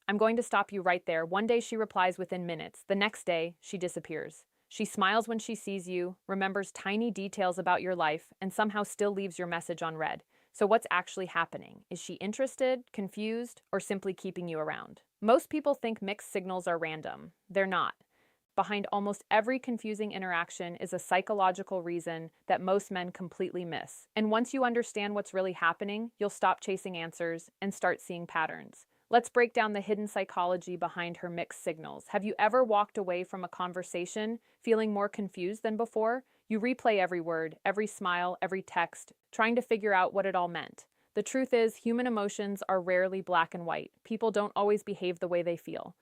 I'm going to stop you right there. One day she replies within minutes. The next day, she disappears. She smiles when she sees you, remembers tiny details about your life, and somehow still leaves your message unread. So what's actually happening? Is she interested, confused, or simply keeping you around? Most people think mixed signals are random. They're not. Behind almost every confusing interaction is a psychological reason that most men completely miss. And once you understand what's really happening, you'll stop chasing answers and start seeing patterns. Let's break down the hidden psychology behind her mixed signals. Have you ever walked away from a conversation feeling more confused than before? You replay every word, every smile, every text, trying to figure out what it all meant. The truth is, human emotions are rarely black and white. People don't always behave the way they feel.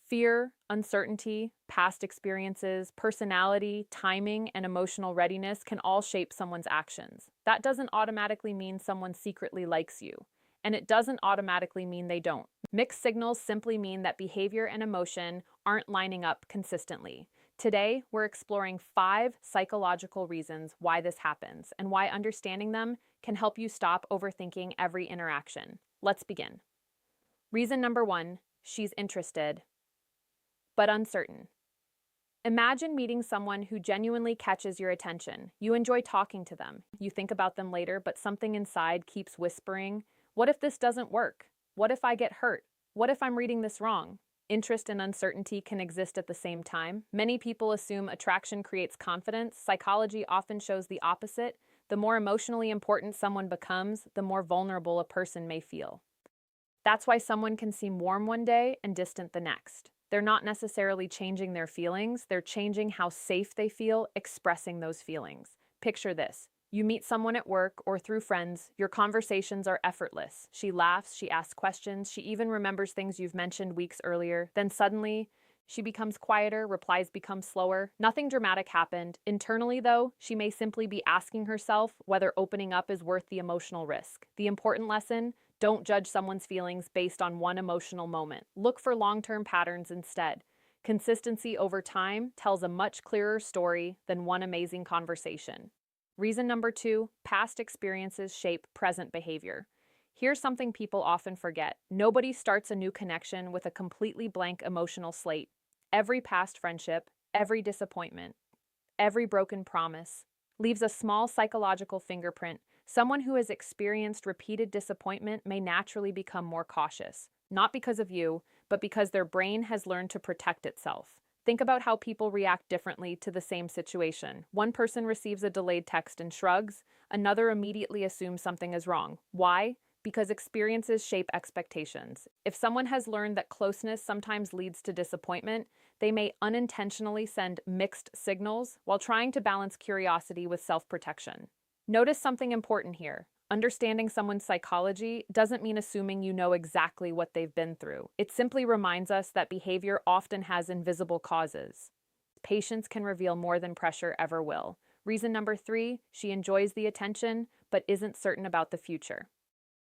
Fear, uncertainty, past experiences, personality, timing, and emotional readiness can all shape someone's actions. That doesn't automatically mean someone secretly likes you, and it doesn't automatically mean they don't. Mixed signals simply mean that behavior and emotion aren't lining up consistently. Today, we're exploring 5 psychological reasons why this happens and why understanding them can help you stop overthinking every interaction. Let's begin. Reason number 1, she's interested but uncertain. Imagine meeting someone who genuinely catches your attention. You enjoy talking to them. You think about them later, but something inside keeps whispering, what if this doesn't work? What if I get hurt? What if I'm reading this wrong? Interest and uncertainty can exist at the same time. Many people assume attraction creates confidence. Psychology often shows the opposite. The more emotionally important someone becomes, the more vulnerable a person may feel. That's why someone can seem warm one day and distant the next. They're not necessarily changing their feelings, they're changing how safe they feel expressing those feelings. Picture this. You meet someone at work or through friends, your conversations are effortless. She laughs, she asks questions, she even remembers things you've mentioned weeks earlier. Then suddenly, she becomes quieter, replies become slower. Nothing dramatic happened. Internally, though, she may simply be asking herself whether opening up is worth the emotional risk. The important lesson: don't judge someone's feelings based on one emotional moment. Look for long-term patterns instead. Consistency over time tells a much clearer story than one amazing conversation. Reason number 2, past experiences shape present behavior. Here's something people often forget. Nobody starts a new connection with a completely blank emotional slate. Every past friendship, every disappointment, every broken promise leaves a small psychological fingerprint. Someone who has experienced repeated disappointment may naturally become more cautious, not because of you, but because their brain has learned to protect itself. Think about how people react differently to the same situation. One person receives a delayed text and shrugs, another immediately assumes something is wrong. Why? Because experiences shape expectations. If someone has learned that closeness sometimes leads to disappointment, they may unintentionally send mixed signals while trying to balance curiosity with self-protection. Notice something important here. Understanding someone's psychology doesn't mean assuming you know exactly what they've been through. It simply reminds us that behavior often has invisible causes. Patience can reveal more than pressure ever will. Reason number 3, she enjoys the attention but isn't certain about the future.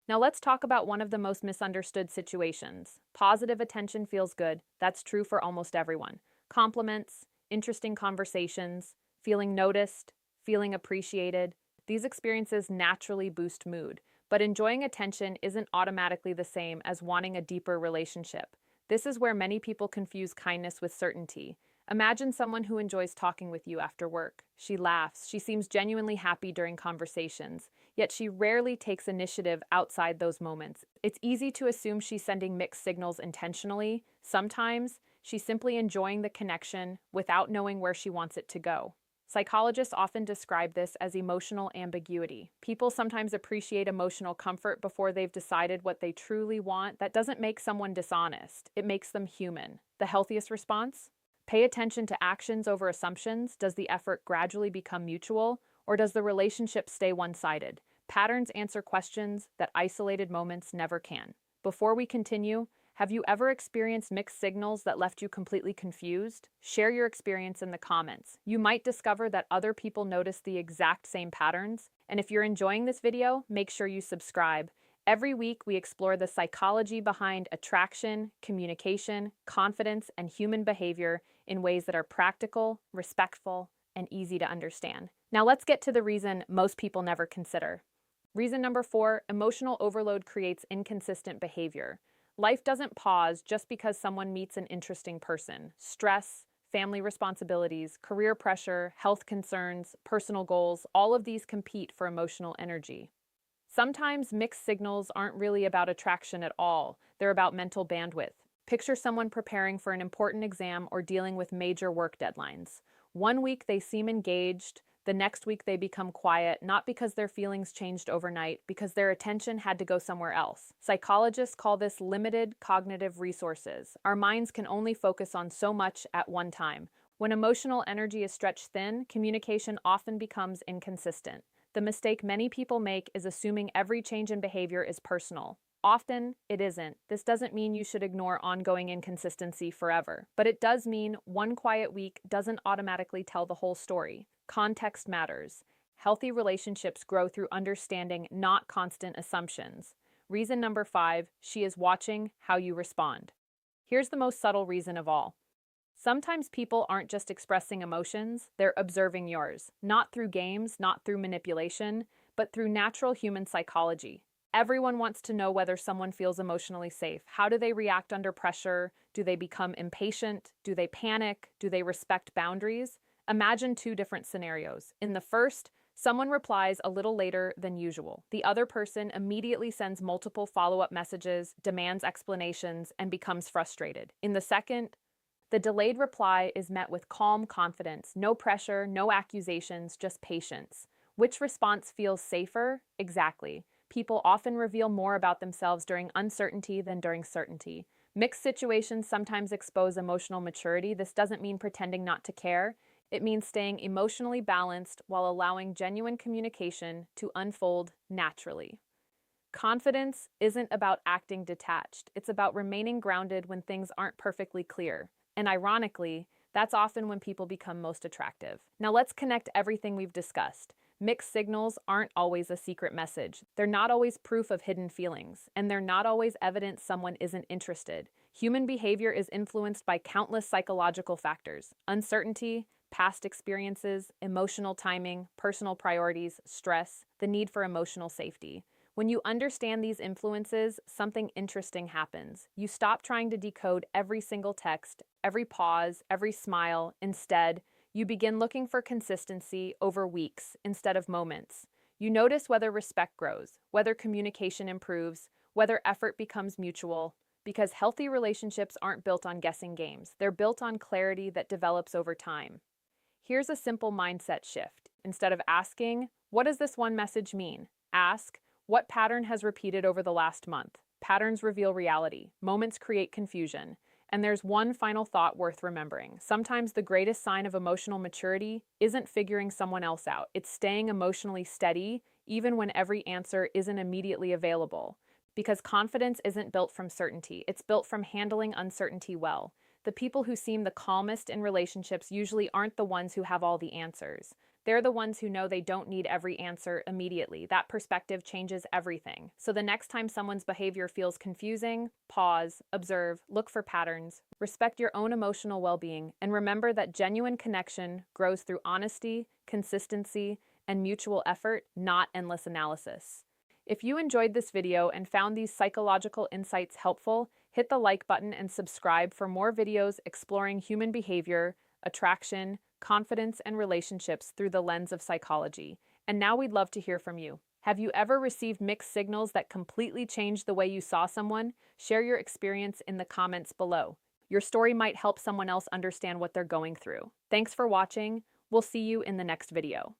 Now let's talk about one of the most misunderstood situations. Positive attention feels good. That's true for almost everyone. Compliments, interesting conversations, feeling noticed, feeling appreciated. These experiences naturally boost mood, but enjoying attention isn't automatically the same as wanting a deeper relationship. This is where many people confuse kindness with certainty. Imagine someone who enjoys talking with you after work. She laughs, she seems genuinely happy during conversations, yet she rarely takes initiative outside those moments. It's easy to assume she's sending mixed signals intentionally. Sometimes, she's simply enjoying the connection without knowing where she wants it to go. Psychologists often describe this as emotional ambiguity. People sometimes appreciate emotional comfort before they've decided what they truly want. That doesn't make someone dishonest. It makes them human. The healthiest response? Pay attention to actions over assumptions. Does the effort gradually become mutual, or does the relationship stay one-sided? Patterns answer questions that isolated moments never can. Before we continue, have you ever experienced mixed signals that left you completely confused? Share your experience in the comments. You might discover that other people notice the exact same patterns. And if you're enjoying this video, make sure you subscribe. Every week, we explore the psychology behind attraction, communication, confidence, and human behavior in ways that are practical, respectful, and easy to understand. Now let's get to the reason most people never consider. Reason number 4, emotional overload creates inconsistent behavior. Life doesn't pause just because someone meets an interesting person. Stress, family responsibilities, career pressure, health concerns, personal goals, all of these compete for emotional energy. Sometimes mixed signals aren't really about attraction at all, they're about mental bandwidth. Picture someone preparing for an important exam or dealing with major work deadlines. One week they seem engaged, the next week they become quiet, not because their feelings changed overnight, because their attention had to go somewhere else. Psychologists call this limited cognitive resources. Our minds can only focus on so much at one time. When emotional energy is stretched thin, communication often becomes inconsistent. The mistake many people make is assuming every change in behavior is personal. Often, it isn't. This doesn't mean you should ignore ongoing inconsistency forever, but it does mean one quiet week doesn't automatically tell the whole story. Context matters. Healthy relationships grow through understanding, not constant assumptions. Reason number 5, she is watching how you respond. Here's the most subtle reason of all. Sometimes people aren't just expressing emotions, they're observing yours. Not through games, not through manipulation, but through natural human psychology. Everyone wants to know whether someone feels emotionally safe. How do they react under pressure? Do they become impatient? Do they panic? Do they respect boundaries? Imagine 2 different scenarios. In the first, someone replies a little later than usual. The other person immediately sends multiple follow-up messages, demands explanations, and becomes frustrated. In the second, the delayed reply is met with calm confidence, no pressure, no accusations, just patience. Which response feels safer? Exactly. People often reveal more about themselves during uncertainty than during certainty. Mixed situations sometimes expose emotional maturity. This doesn't mean pretending not to care. It means staying emotionally balanced while allowing genuine communication to unfold naturally. Confidence isn't about acting detached. It's about remaining grounded when things aren't perfectly clear. And ironically, that's often when people become most attractive. Now let's connect everything we've discussed. Mixed signals aren't always a secret message. They're not always proof of hidden feelings, and they're not always evidence someone isn't interested. Human behavior is influenced by countless psychological factors: uncertainty, past experiences, emotional timing, personal priorities, stress, the need for emotional safety. When you understand these influences, something interesting happens. You stop trying to decode every single text, every pause, every smile. Instead, you begin looking for consistency over weeks instead of moments. You notice whether respect grows, whether communication improves, whether effort becomes mutual, because healthy relationships aren't built on guessing games. They're built on clarity that develops over time. Here's a simple mindset shift. Instead of asking, "What does this one message mean?" Ask, "What pattern has repeated over the last month?" Patterns reveal reality. Moments create confusion. And there's one final thought worth remembering. Sometimes the greatest sign of emotional maturity isn't figuring someone else out. It's staying emotionally steady, even when every answer isn't immediately available. Because confidence isn't built from certainty, it's built from handling uncertainty well. The people who seem the calmest in relationships usually aren't the ones who have all the answers. They're the ones who know they don't need every answer immediately. That perspective changes everything. So the next time someone's behavior feels confusing, pause, observe, look for patterns, respect your own emotional well-being, and remember that genuine connection grows through honesty, consistency, and mutual effort, not endless analysis. If you enjoyed this video and found these psychological insights helpful, hit the like button and subscribe for more videos exploring human behavior, attraction, confidence, and relationships through the lens of psychology. And now we'd love to hear from you. Have you ever received mixed signals that completely changed the way you saw someone? Share your experience in the comments below. Your story might help someone else understand what they're going through. Thanks for watching. We'll see you in the next video.